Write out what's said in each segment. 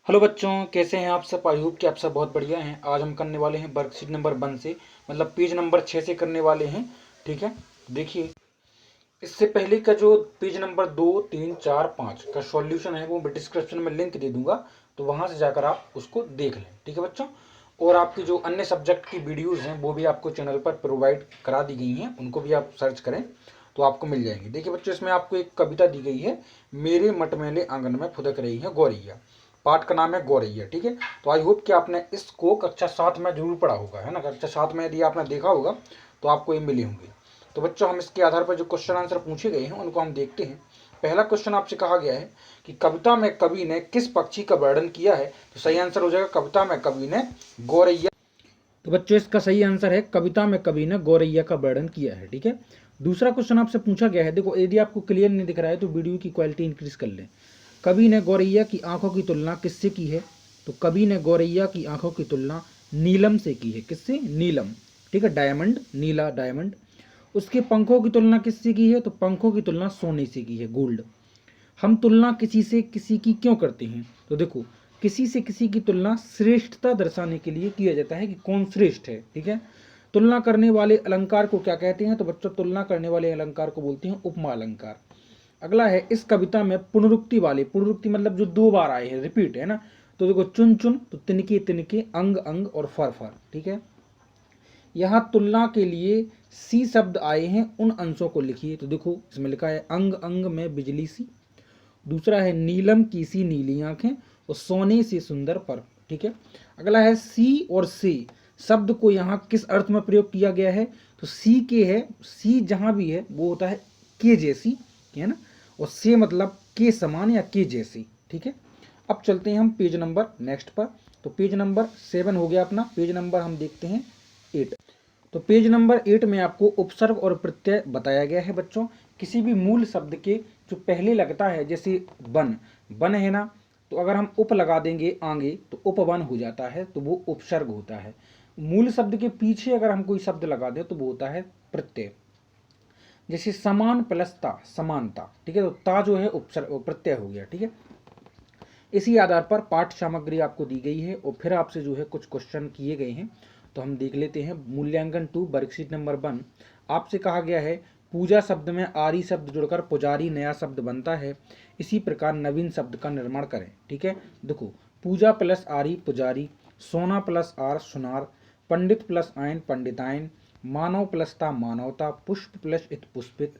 Hello बच्चों, कैसे हैं आप सब। आई होप कि आप सब बहुत बढ़िया हैं। आज हम करने वाले हैं वर्कशीट नंबर 1 से, मतलब पेज नंबर 6 से करने वाले हैं। ठीक है, देखिए इससे पहले का जो पेज नंबर 2, 3, 4, 5 का सॉल्यूशन है वो मैं डिस्क्रिप्शन में लिंक दे दूंगा, तो वहां से जाकर आप उसको देख लें। ठीक है बच्चों, और आपकी जो अन्य सब्जेक्ट की वीडियोज़ हैं वो भी आपको चैनल पर प्रोवाइड करा दी गई हैं, उनको भी आप सर्च करें तो आपको मिल जाएंगी। देखिए बच्चों, इसमें आपको एक कविता दी गई है, मेरे मटमैले आंगन में फुदक रही है गौरैया। पाठ का नाम है गौरैया। ठीक है, तो आई होप कि आपने इसको कक्षा 7 में जरूर पढ़ा होगा, है ना। कक्षा 7 में यदि आपने देखा होगा तो आपको ये मिले होंगे। तो बच्चों, हम इसके आधार पर जो क्वेश्चन आंसर पूछे गए हैं उनको हम देखते हैं। पहला क्वेश्चन आपसे कहा गया है कि कविता में कवि ने किस पक्षी का वर्णन किया है। तो सही आंसर हो जाएगा कविता में कवि ने गौरैया। तो बच्चों, इसका सही आंसर है कविता में कवि ने गौरैया का वर्णन किया है। ठीक है, दूसरा क्वेश्चन आपसे पूछा गया है, देखो यदि आपको क्लियर नहीं दिख रहा है तो वीडियो की क्वालिटी इंक्रीज कर लें। कवि ने गौरैया की आंखों की तुलना किससे की है। तो कवि ने गौरैया की आंखों की तुलना नीलम से की है। किससे? नीलम। ठीक है, डायमंड, नीला डायमंड। उसके पंखों की तुलना किससे की है। तो पंखों की तुलना सोने से की है, गोल्ड। हम तुलना किसी से किसी की क्यों करते हैं। तो देखो, किसी से किसी की तुलना श्रेष्ठता दर्शाने के लिए किया जाता है कि कौन श्रेष्ठ है। ठीक है, तुलना करने वाले अलंकार को क्या कहते हैं। तो बच्चों, तुलना करने वाले अलंकार को बोलते हैं उपमा अलंकार। अगला है, इस कविता में पुनरुक्ति वाले, पुनरुक्ति मतलब जो दो बार आए हैं, रिपीट है ना। तो देखो, चुन चुन, तो तिनके तिनके, अंग अंग और फर फर। ठीक है, यहाँ तुलना के लिए सी शब्द आए हैं, उन अंशों को लिखिए। तो देखो इसमें लिखा है अंग अंग में बिजली सी। दूसरा है नीलम की सी नीली आंखें, और सोने से सुंदर पर। ठीक है, अगला है सी और से शब्द को यहाँ किस अर्थ में प्रयोग किया गया है। तो सी के है, सी जहां भी है वो होता है के जैसी, है ना, और से मतलब के समान या के जैसी। ठीक है, अब चलते हैं हम पेज नंबर नेक्स्ट पर। तो पेज नंबर 7 हो गया अपना। पेज नंबर हम देखते हैं 8। तो पेज नंबर 8 में आपको उपसर्ग और प्रत्यय बताया गया है बच्चों। किसी भी मूल शब्द के जो पहले लगता है, जैसे वन, वन है ना, तो अगर हम उप लगा देंगे आगे तो उपवन हो जाता है, तो वो उपसर्ग होता है। मूल शब्द के पीछे अगर हम कोई शब्द लगा दें तो वो होता है प्रत्यय। जैसे समान प्लस ता, समानता। ठीक है, तो ता जो है उपसर्ग प्रत्यय हो गया। ठीक है, इसी आधार पर पाठ्य सामग्री आपको दी गई है और फिर आपसे जो है कुछ क्वेश्चन किए गए हैं, तो हम देख लेते हैं। मूल्यांकन 2 वर्कशीट नंबर 1, आपसे कहा गया है पूजा शब्द में आरी शब्द जुड़कर पुजारी नया शब्द बनता है, इसी प्रकार नवीन शब्द का निर्माण करें। ठीक है, देखो, पूजा प्लस आरी पुजारी, सोना प्लस आर सुनार, पंडित प्लस आयन पंडितायन, मानव प्लस ता मानवता, पुष्प प्लस इत पुष्पित।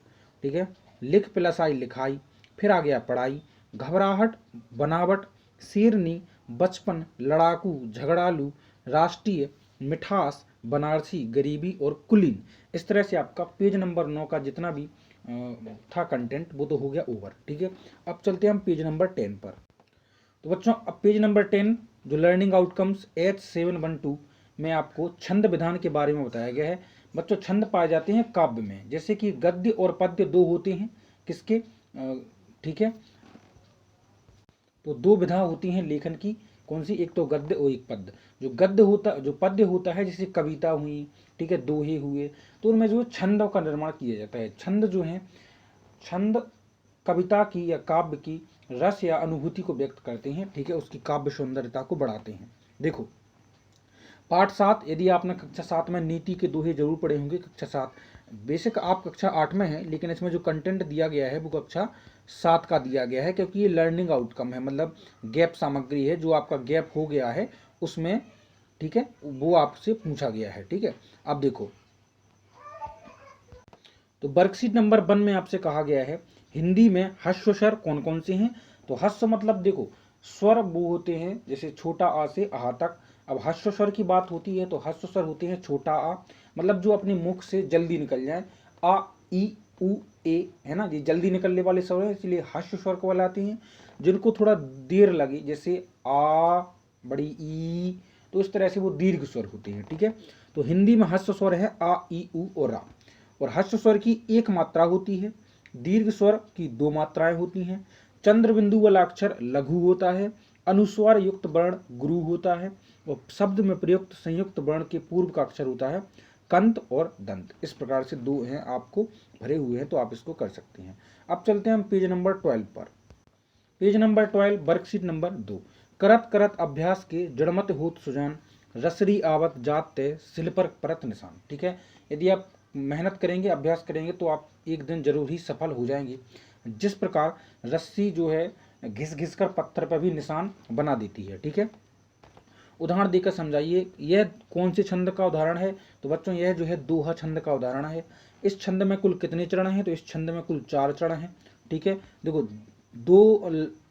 ठीक है, लिख प्लस आई लिखाई, फिर आ गया पढ़ाई, घबराहट, बनावट, शेरनी, बचपन, लड़ाकू, झगड़ालू, राष्ट्रीय, मिठास, बनारसी, गरीबी और कुलीन। इस तरह से आपका पेज नंबर 9 का जितना भी था कंटेंट वो तो हो गया ओवर। ठीक है, अब चलते हैं हम पेज नंबर 10 पर। तो बच्चों, अब पेज नंबर 10 जो लर्निंग आउटकम्स H712 में आपको छंद विधान के बारे में बताया गया है। बच्चों, छंद पाए जाते हैं काव्य में, जैसे कि गद्य और पद्य दो होते हैं किसके। ठीक है, तो दो विधा होती हैं लेखन की, कौन सी, एक तो गद्य और एक पद्य। जो गद्य होता, जो पद्य होता है, जैसे कविता हुई, ठीक है, दोहे हुए, तो उनमें जो छंदों का निर्माण किया जाता है। छंद जो है, छंद कविता की या काव्य की रस या अनुभूति को व्यक्त करते हैं। ठीक है, उसकी काव्य सौंदर्यता को बढ़ाते हैं। देखो, पाठ 7, यदि आपने कक्षा 7 में नीति के दोहे जरूर पढ़े होंगे। कक्षा 7, बेशक आप कक्षा 8 में हैं, लेकिन इसमें जो कंटेंट दिया गया है वो कक्षा 7 का दिया गया है, क्योंकि ये लर्निंग आउटकम है, मतलब गैप सामग्री है, जो आपका गैप हो गया है उसमें। ठीक है, वो आपसे पूछा गया है। ठीक है, अब देखो, तो वर्कशीट नंबर 1 में आपसे कहा गया है हिंदी में ह्रस्व स्वर कौन कौन से हैं। तो ह्रस्व मतलब देखो, स्वर वो होते हैं जैसे छोटा आ से आ तक। अब ह्रस्व स्वर की बात होती है तो ह्रस्व स्वर होते हैं छोटा आ, मतलब जो अपने मुख से जल्दी निकल जाए। आ, ई, उ, ए, है ना, ये जल्दी निकलने वाले स्वर हैं, इसलिए ह्रस्व स्वर को कहलाते हैं। जिनको थोड़ा देर लगे, जैसे आ, बड़ी ई, तो इस तरह से वो दीर्घ स्वर होते हैं। ठीक है, तो हिंदी में ह्रस्व स्वर है आ, ई, उ और आ। और ह्रस्व स्वर की एक मात्रा होती है, दीर्घ स्वर की दो मात्राएं होती हैं। चंद्र बिंदु वाला अक्षर लघु होता है, अनुस्वार युक्त वर्ण गुरु होता है, और शब्द में प्रयुक्त संयुक्त वर्ण के पूर्व का अक्षर होता है कंत और दंत। इस प्रकार से दो हैं, आपको भरे हुए हैं, तो आप इसको कर सकते हैं। अब चलते हैं हम पेज नंबर 12 पर। पेज नंबर 12 वर्कशीट नंबर 2, करत करत अभ्यास के जड़मत होत सुजान, रसरी आवत जात ते सिल पर परत निशान। ठीक है, यदि आप मेहनत करेंगे, अभ्यास करेंगे तो आप एक दिन जरूर ही सफल हो जाएंगे। जिस प्रकार रस्सी जो है घिस घिस कर पत्थर पर भी निशान बना देती है। ठीक है, उदाहरण देकर समझाइए। यह कौन से छंद का उदाहरण है? तो बच्चों यह जो है दोहा छंद का उदाहरण है। इस छंद में कुल कितने चरण हैं? तो इस छंद में कुल 4 चरण हैं। ठीक है, देखो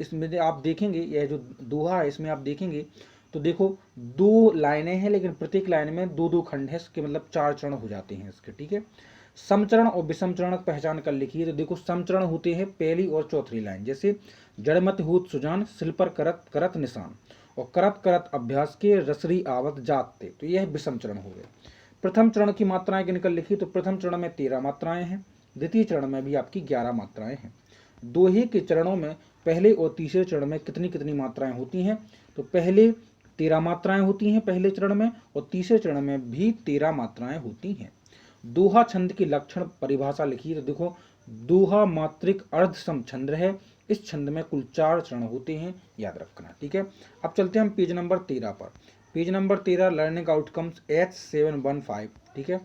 इसमें आप देखेंगे, यह जो दोहा है इसमें आप देखेंगे तो देखो 2 लाइनें हैं, लेकिन प्रत्येक लाइन में 2-2 खंड है, इसके मतलब 4 चरण हो जाते हैं इसके। ठीक है, समचरण और विषम चरण की पहचान कर लिखिए। तो देखो समचरण होते हैं पहली और चौथी लाइन, जैसे जड़मत होत सुजान, सिल पर करत करत निशान, और करत करत अभ्यास के रसरी आवत जाते, तो यह विषम चरण हो गए। प्रथम चरण की मात्राएं गिनकर लिखी। तो प्रथम चरण में 13 मात्राएं हैं, द्वितीय चरण में भी आपकी 11 मात्राएं हैं। दोहे के चरणों में पहले और तीसरे चरण में कितनी कितनी मात्राएं होती हैं? तो पहले 13 मात्राएं होती हैं पहले चरण में, और तीसरे चरण में भी 13 मात्राएं होती हैं। दोहा छंद की लक्षण परिभाषा लिखिए। तो देखो दोहा मात्रिक अर्ध सम छंद है। इस छंद में कुल 4 चरण होते हैं, याद रखना। ठीक है, अब चलते हैं हम पेज नंबर 13 पर। Page number 13 learning outcomes H715। ठीक है,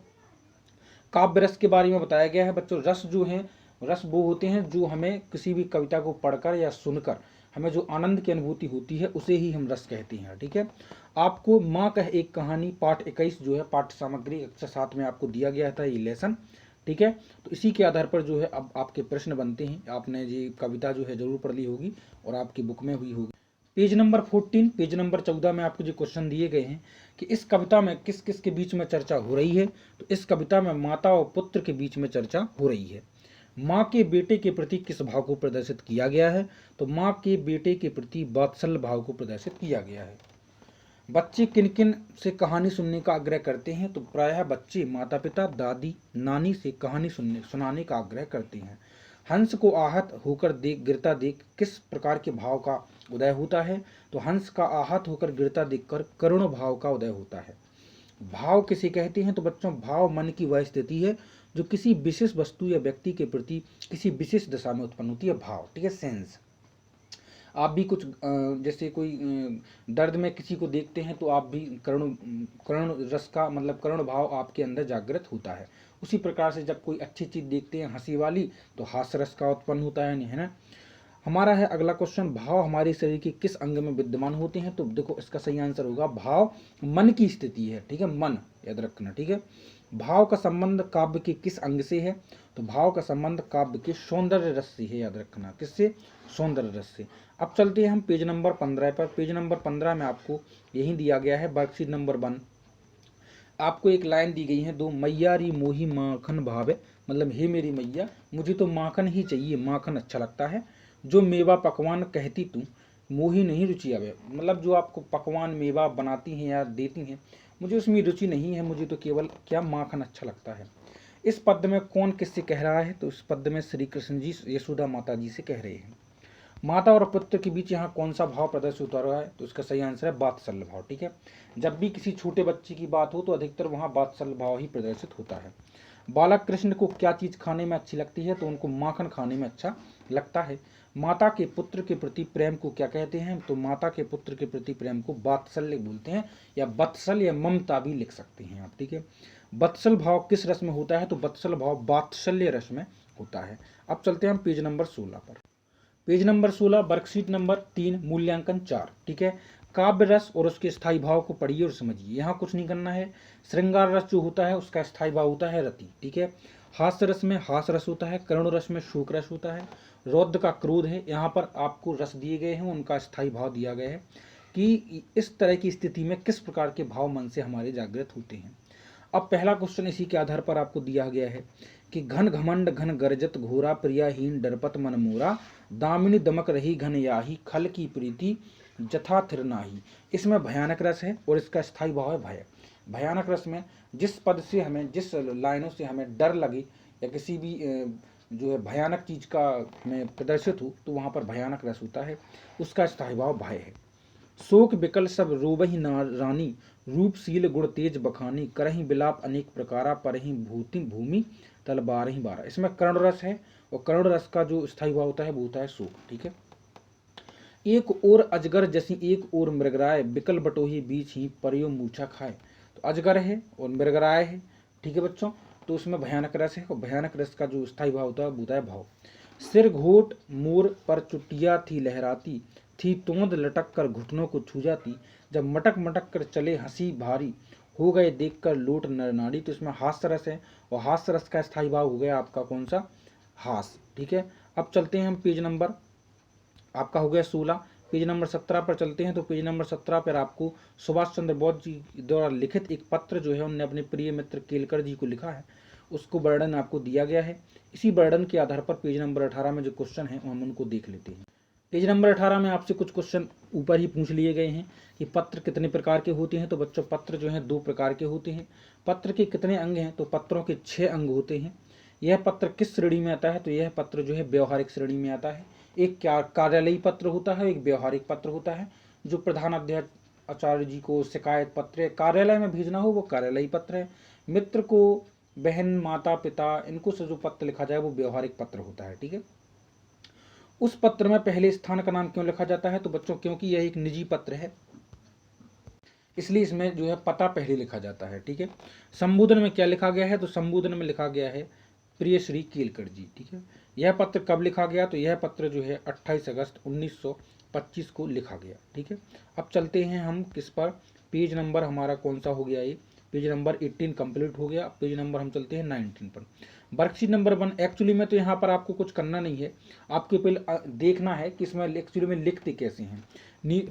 काव्य रस के बारे में बताया गया है बच्चों। रस जो है, रस वो होते हैं जो हमें किसी भी कविता को पढ़कर या सुनकर हमें जो आनंद की अनुभूति होती है उसे ही हम रस कहते हैं। ठीक है, आपको माँ कह एक कहानी पाठ 21 जो है पाठ्य सामग्री कक्षा 7 में आपको दिया गया था ये लेसन। ठीक है, तो इसी के आधार पर जो है अब आपके प्रश्न बनते हैं। आपने ये कविता जो है जरूर पढ़ ली होगी और आपकी बुक में हुई होगी। पेज नंबर 14, पेज नंबर 14 में आपको जो क्वेश्चन दिए गए हैं कि इस कविता में किस किस के बीच में चर्चा हो रही है। तो इस कविता में माता और पुत्र के बीच में चर्चा हो रही है। माँ के बेटे के प्रति किस भाव को प्रदर्शित किया गया है? तो माँ के बेटे के प्रति वात्सल्य भाव को प्रदर्शित किया गया है। बच्चे किन किन से कहानी सुनने का आग्रह करते हैं? तो प्रायः बच्चे माता पिता दादी नानी से कहानी सुनाने का आग्रह करते हैं। हंस को आहत होकर गिरता देख किस प्रकार के भाव का उदय होता है? तो हंस का आहत होकर गिरता देखकर करुण भाव का उदय होता है। भाव किसे कहते हैं? तो बच्चों भाव मन की वह स्थिति है जो किसी विशेष वस्तु या व्यक्ति के प्रति किसी विशेष दशा में उत्पन्न होती है, भाव। ठीक है, सेंस। आप भी कुछ जैसे कोई दर्द में किसी को देखते हैं तो आप भी करुण रस का मतलब करुण भाव आपके अंदर जागृत होता है। उसी प्रकार से जब कोई अच्छी चीज देखते हैं हंसी वाली तो हास्य रस का उत्पन्न होता है ना। हमारा है अगला क्वेश्चन, भाव हमारे शरीर के किस अंग में विद्यमान होते हैं? तो देखो इसका सही आंसर होगा भाव मन की स्थिति है। ठीक है, मन याद रखना। ठीक है, भाव का संबंध काव्य के किस अंग से है? तो भाव का संबंध काव्य के सौंदर्य रस से है, याद रखना। किससे? सौंदर्य रस से। अब चलते हैं हम पेज नंबर 15 पर। पेज नंबर 15 में आपको यही दिया गया है वर्कशीट नंबर 1। आपको एक लाइन दी गई है, दो मैया री मोही माखन भावे, मतलब हे मेरी मैया मुझे तो माखन ही चाहिए, माखन अच्छा लगता है। जो मेवा पकवान कहती तू मोही नहीं रुचि आवे, मतलब जो आपको पकवान मेवा बनाती हैं या देती हैं मुझे उसमें रुचि नहीं है, मुझे तो केवल क्या माखन अच्छा लगता है। इस पद्य में कौन किससे कह रहा है? तो इस पद्य में श्री कृष्ण जी यशोदा माता जी से कह रहे हैं। माता और पुत्र के बीच यहाँ कौन सा भाव प्रदर्शित होता रहा है? तो इसका सही आंसर है वात्सल्य भाव। ठीक है, जब भी किसी छोटे बच्चे की बात हो तो अधिकतर वहाँ वात्सल्य भाव ही प्रदर्शित होता है। बालक कृष्ण को क्या चीज खाने में अच्छी लगती है? तो उनको माखन खाने में अच्छा लगता है। माता के पुत्र के प्रति प्रेम को क्या कहते हैं? तो माता के पुत्र के प्रति प्रेम को वात्सल्य बोलते हैं, या वत्सल या ममता भी लिख सकते हैं आप। ठीक है, वत्सल भाव किस रस में होता है? तो वत्सल भाव वात्सल्य रस में होता है। अब चलते हैं हम पेज नंबर 16 पर। पेज नंबर 16 वर्कशीट नंबर 3 मूल्यांकन 4। ठीक है, काव्य रस और उसके स्थायी भाव को पढ़िए और समझिए। यहाँ कुछ नहीं करना है। श्रृंगार रस जो होता है उसका स्थायी भाव होता है रति। ठीक है, हास्य रस में हास रस होता है, करुण रस में शोक रस होता है, रौद्र का क्रोध है। यहाँ पर आपको रस दिए गए हैं, उनका स्थायी भाव दिया गया है कि इस तरह की स्थिति में किस प्रकार के भाव मन से हमारे जागृत होते हैं। अब पहला क्वेश्चन इसी के आधार पर आपको दिया गया है कि घन घमंड घन गरजत घोरा प्रियाहीन डरपत मन मोरा, दामिनी दमक रही घन याही खल की प्रीति जथा थिर नाही। इसमें भयानक रस है और इसका स्थायी भाव है भय। भयानक रस में जिस पद से हमें, जिस लाइनों से हमें डर लगे या किसी भी जो है भयानक चीज का हमें प्रदर्शित हो तो वहाँ पर भयानक रस होता है, उसका स्थायी भाव भय है। शोक विकल सब रोबही रानी, रूपशील गुण तेज बखानी, करही बिलाप अनेक प्रकारा, परही भूति भूमि तल बारही बारह। इसमें करुण रस है और करुण रस का जो स्थायी भाव होता है वो होता है शोक। ठीक है, एक और अजगर जैसी एक और मृगराय, बिकल बटोही बीच ही परियो मूर्छा खाए। तो अजगर है और मृगराय है, ठीक है बच्चों। तो उसमें भयानक रस है, और भयानक रस का जो स्थायी भाव होता है वो भाव। सिर घोट मोर पर चुटिया थी लहराती, थी तोंद लटक कर घुटनों को छू जाती, जब मटक मटक कर चले हंसी भारी, हो गए देख कर लोट नर नारी। तो इसमें हास्य रस है, और हास्य रस का स्थायी भाव हो गया आपका कौन सा, हास, ठीक है। अब चलते हैं हम पेज नंबर आपका हो गया 16, पेज नंबर 17 पर चलते हैं। तो पेज नंबर 17 पर आपको सुभाष चंद्र बोस जी द्वारा लिखित एक पत्र जो है उन्होंने अपने प्रिय मित्र केलकर जी को लिखा है, उसको वर्णन आपको दिया गया है। इसी वर्णन के आधार पर पेज नंबर 18 में जो क्वेश्चन है हम उनको देख लेते हैं। पेज नंबर 18 में आपसे कुछ क्वेश्चन ऊपर ही पूछ लिए गए हैं कि पत्र कितने प्रकार के होते हैं। तो बच्चों पत्र जो है 2 प्रकार के होते हैं। पत्र के कितने अंग हैं, तो पत्रों के 6 अंग होते हैं। यह पत्र किस श्रेणी में आता है, तो यह पत्र जो है व्यवहारिक श्रेणी में आता है। एक कार्यालयी पत्र होता है, एक व्यवहारिक पत्र होता है। जो प्रधान अध्यक्ष आचार्य जी को शिकायत पत्र कार्यालय में भेजना हो वो कार्यालयी पत्र है। मित्र को, बहन, माता पिता, इनको से जो पत्र लिखा जाए वो व्यवहारिक पत्र होता है, ठीक है। उस पत्र में पहले स्थान का नाम क्यों लिखा जाता है, तो बच्चों क्योंकि यह एक निजी पत्र है, इसलिए इसमें जो है पता पहले लिखा जाता है, ठीक है। संबोधन में क्या लिखा गया है, तो संबोधन में लिखा गया है प्रिय श्री केलकर जी, ठीक है। यह पत्र कब लिखा गया, तो यह पत्र जो है 28 अगस्त 1925 को लिखा गया, ठीक है। अब चलते हैं हम किस पर, पेज नंबर हमारा कौन सा हो गया, ये पेज नंबर 18 कंप्लीट हो गया। पेज नंबर हम चलते हैं 19 पर, वर्कशीट नंबर 1। एक्चुअली में तो यहाँ पर आपको कुछ करना नहीं है, आपको पहले देखना है कि इसमें एक्चुअली में लिखते कैसे हैं।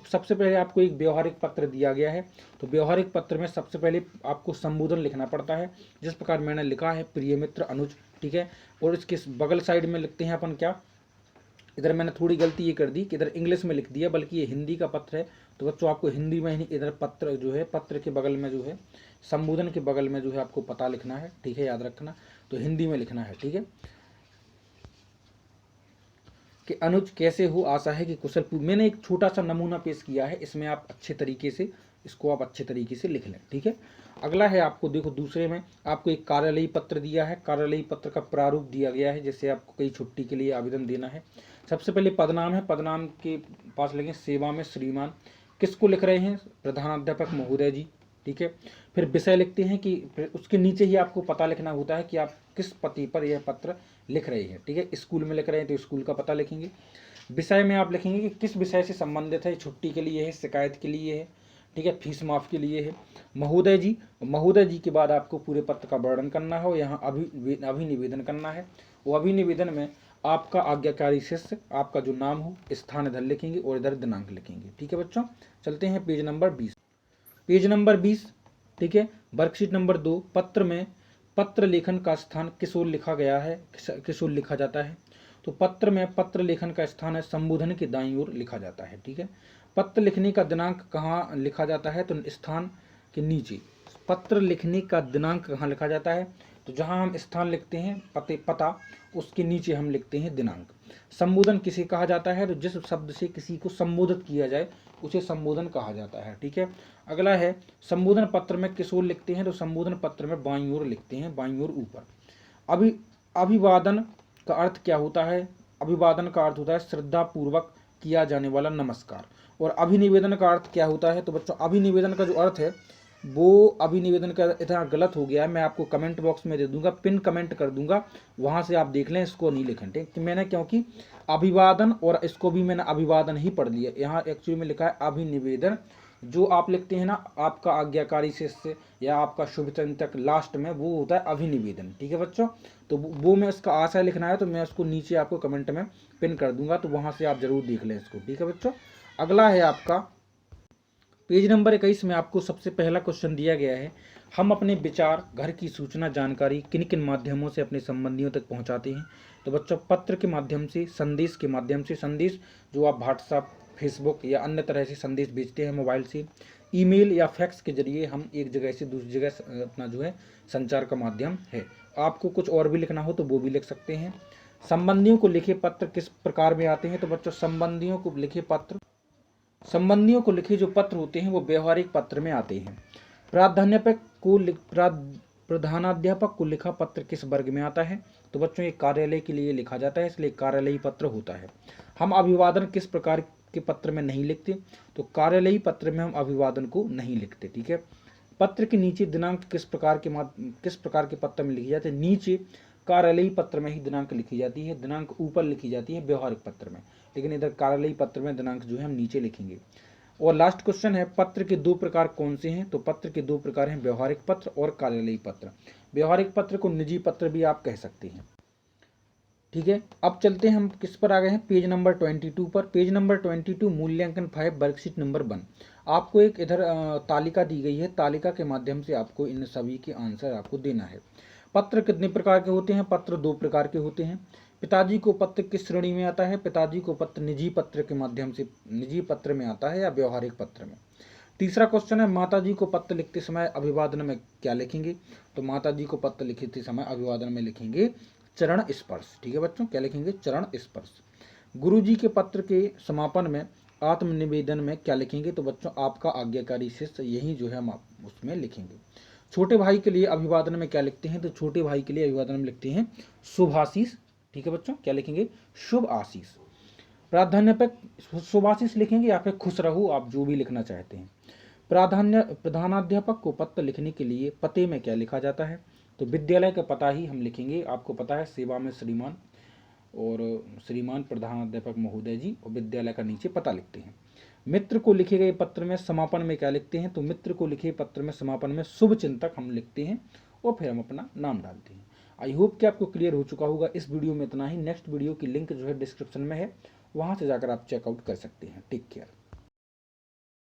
सबसे पहले आपको एक व्यवहारिक पत्र दिया गया है, तो व्यवहारिक पत्र में सबसे पहले आपको संबोधन लिखना पड़ता है, जिस प्रकार मैंने लिखा है प्रिय मित्र अनुज, ठीक है। और इसके बगल साइड में लिखते हैं अपन क्या, इधर मैंने थोड़ी गलती ये कर दी कि इधर इंग्लिश में लिख दिया, बल्कि ये हिंदी का पत्र है। तो बच्चों आपको हिंदी में ही इधर पत्र जो है, पत्र के बगल में जो है, संबोधन के बगल में जो है आपको पता लिखना है, ठीक है, याद रखना। तो हिंदी में लिखना है, ठीक है, कि अनुज कैसे हो, आशा है कि कुशल। मैंने एक छोटा सा नमूना पेश किया है, इसमें आप अच्छे तरीके से इसको आप अच्छे तरीके से लिख लें, ठीक है। अगला है आपको देखो, दूसरे में आपको एक कार्यालयी पत्र दिया है। कार्यालयी पत्र का प्रारूप दिया गया है, जैसे आपको कई छुट्टी के लिए आवेदन देना है। सबसे पहले पदनाम है, पदनाम के पास लिखें सेवा में श्रीमान, किसको लिख रहे हैं, प्रधानाध्यापक महोदय जी, ठीक है। फिर विषय लिखते हैं कि उसके नीचे ही आपको पता लिखना होता है कि आप किस पते पर यह पत्र लिख रहे हैं, ठीक है। स्कूल में लिख रहे हैं तो स्कूल का पता लिखेंगे। विषय में आप लिखेंगे कि किस विषय से संबंधित है, छुट्टी के लिए है, शिकायत के लिए है, ठीक है, फीस माफ के लिए है। महोदय जी, महोदय जी के बाद आपको पूरे पत्र का वर्णन करना है और यहाँ अभिनिवेदन करना है। वो अभिनिवेदन में आपका आज्ञाकारी शिष्य, आपका जो नाम हो, स्थान इधर लिखेंगे और इधर दिनांक लिखेंगे, ठीक है बच्चों। चलते हैं पेज नंबर 20, पेज नंबर 20, ठीक है। वर्कशीट नंबर 2, पत्र में पत्र लेखन का स्थान किस ओर लिखा गया है, किस ओर लिखा जाता है। तो पत्र में पत्र लेखन का स्थान है संबोधन के दाईं ओर लिखा जाता है, ठीक है। पत्र लिखने का दिनांक कहाँ लिखा जाता है, तो स्थान के नीचे। पत्र लिखने का दिनांक कहाँ लिखा जाता है, तो जहाँ हम स्थान लिखते हैं पता, उसके नीचे हम लिखते हैं दिनांक। संबोधन किसे कहा जाता है, तो जिस शब्द से किसी को संबोधित किया जाए उसे संबोधन कहा जाता है, ठीक है। अगला है संबोधन पत्र में किस ओर लिखते हैं, तो संबोधन पत्र में बाईं ओर लिखते हैं, बाईं ओर ऊपर। अभिवादन का अर्थ क्या होता है, अभिवादन का अर्थ होता है श्रद्धा पूर्वक किया जाने वाला नमस्कार। और अभिनिवेदन का अर्थ क्या होता है, तो बच्चों अभिनिवेदन का जो अर्थ है वो अभिनिवेदन का इतना गलत हो गया है, मैं आपको कमेंट बॉक्स में दे दूंगा, पिन कमेंट कर दूंगा, वहां से आप देख लें, इसको नहीं लिखें, ठीक। मैंने क्योंकि अभिवादन और इसको भी मैंने अभिवादन ही पढ़ लिया, यहाँ एक्चुअली में लिखा है अभिनिवेदन। जो आप लिखते हैं ना, आपका आज्ञाकारी शिष्य या आपका शुभ चिंतक, लास्ट में वो होता है अभिनिवेदन, ठीक है बच्चों। तो वो मैं इसका आशय लिखना है तो मैं उसको नीचे आपको कमेंट में पिन कर दूंगा, तो वहां से आप जरूर देख लें इसको, ठीक है बच्चों। अगला है आपका पेज नंबर 21 में आपको सबसे पहला क्वेश्चन दिया गया है, हम अपने विचार, घर की सूचना, जानकारी किन किन माध्यमों से अपने संबंधियों तक पहुंचाते हैं। तो बच्चों पत्र के माध्यम से, संदेश के माध्यम से, संदेश जो आप व्हाट्सएप, फेसबुक या अन्य तरह से संदेश भेजते हैं मोबाइल से, ईमेल या फैक्स के जरिए हम एक जगह से दूसरी जगह अपना जो है संचार का माध्यम है। आपको कुछ और भी लिखना हो तो वो भी लिख सकते हैं। संबंधियों को लिखे पत्र किस प्रकार में आते हैं, तो बच्चों संबंधियों को लिखे जो पत्र होते हैं वो व्यवहारिक पत्र में आते हैं। प्रधानाध्यापक को लिखा पत्र किस वर्ग में आता है, तो बच्चों ये कार्यालय के लिए लिखा जाता है, इसलिए कार्यालयी पत्र होता है। हम अभिवादन किस प्रकार के पत्र में नहीं लिखते, तो कार्यालयी पत्र में हम अभिवादन को नहीं लिखते। ठीक है, पत्र के नीचे दिनांक किस प्रकार के पत्र में लिखी जाती है? नीचे कार्यालयी पत्र में ही दिनांक लिखी जाती है, दिनांक ऊपर लिखी जाती है व्यवहारिक पत्र में, लेकिन इधर कार्यालयी पत्र में दिनांक जो है हम नीचे लिखेंगे। और लास्ट क्वेश्चन है, पत्र के दो प्रकार कौन से हैं? तो पत्र के दो प्रकार हैं, व्यवहारिक पत्र और कार्यालयी पत्र। व्यवहारिक पत्र को निजी पत्र भी आप कह सकते हैं। ठीक है, अब चलते हैं हम किस पर आ गए हैं, पेज नंबर 22 पर। पेज नंबर 22 मूल्यांकन 5 वर्कशीट नंबर 1। आपको एक इधर तालिका दी गई है, तालिका के माध्यम से आपको इन सभी के आंसर आपको देना है। पत्र कितने प्रकार के होते हैं? पत्र दो प्रकार के होते हैं। पिताजी को पत्र किस श्रेणी में आता है? पिताजी को पत्र निजी पत्र के माध्यम से, निजी पत्र में आता है या व्यवहारिक पत्र में। तीसरा क्वेश्चन है, माताजी को पत्र लिखते समय अभिवादन में क्या लिखेंगे? तो माताजी को पत्र लिखते समय अभिवादन में लिखेंगे चरण स्पर्श। ठीक है बच्चों, क्या लिखेंगे? चरण स्पर्श। गुरुजी के पत्र के समापन में आत्मनिवेदन में क्या लिखेंगे? तो बच्चों आपका आज्ञाकारी शिष्य, यही जो है हम उसमें लिखेंगे। छोटे भाई के लिए अभिवादन में क्या लिखते हैं? तो छोटे भाई के लिए अभिवादन में लिखते हैं शुभ आशीष। ठीक है बच्चों, क्या लिखेंगे? शुभ आशीष। प्राध्यापक शुभ आशीष लिखेंगे या फिर खुश रहो, आप जो भी लिखना चाहते हैं। प्रधानाध्यापक को पत्र लिखने के लिए पते में क्या लिखा जाता है? तो विद्यालय का पता ही हम लिखेंगे। आपको पता है सेवा में श्रीमान, और श्रीमान प्रधानाध्यापक महोदय जी, और विद्यालय का नीचे पता लिखते हैं। मित्र को लिखे गए पत्र में समापन में क्या लिखते हैं? तो मित्र को लिखे पत्र में समापन में शुभ चिंतक हम लिखते हैं और फिर हम अपना नाम डालते हैं। आई होप कि आपको क्लियर हो चुका होगा। इस वीडियो में इतना ही। नेक्स्ट वीडियो की लिंक जो है डिस्क्रिप्शन में है, वहाँ से जाकर आप चेकआउट कर सकते हैं। Take care.